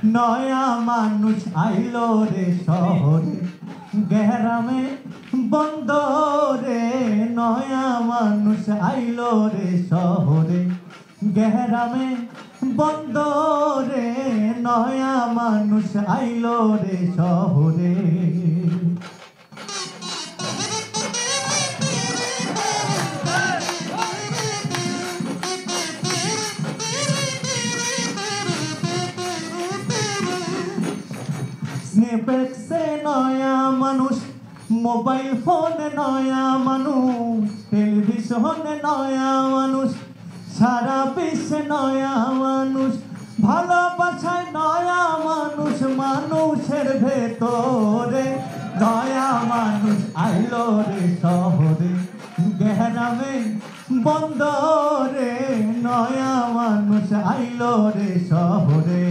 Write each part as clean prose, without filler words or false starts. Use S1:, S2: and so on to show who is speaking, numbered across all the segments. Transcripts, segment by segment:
S1: নয়া মানুষ আইলো রে শহরে, গ্রামে বন্দরে। নয়া মানুষ আইলো রে শহরে, গ্রামে বন্দরে। নয়া মানুষ আইলো রে শহরে। স্নেপেক্সে নয়া মানুষ, মোবাইল ফোনে নয়া মানুষ, টেলিভিশনে নয়া মানুষ, সারা বিশ্বে নয়া মানুষ, ভালোবাসায় নয়া মানুষ, মানুষের ভেতরে। নয়া মানুষ আইলো রে শহরে, গ্রামে বন্দরে। নয়া মানুষ আইলো রে শহরে।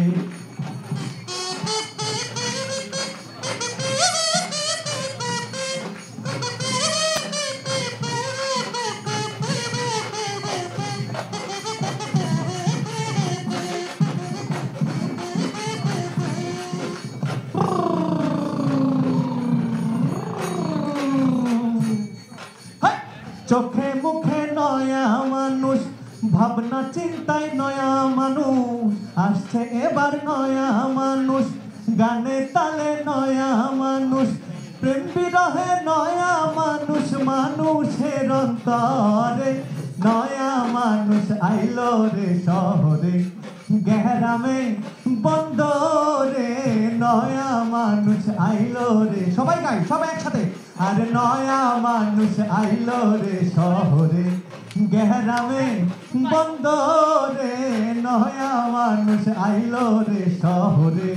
S1: চোখে মুখে নয়া মানুষ, ভাবনা চিন্তায় নয়া মানুষ, আসছে এবার নয়া মানুষ, গানে তালে নয়া মানুষ, প্রেম বিরহে নয়া মানুষ, মানুষের অন্তরে। নয়া মানুষ আইলো রে শহরে, গ্রামে বন্দরে। নয়া মানুষ আইলো রে, সবাই গাই, সবাই একসাথে। আর নয়া মানুষ আইলো রে শহরে, গ্রামে বন্দরে। নয়া মানুষ আইলো রে শহরে।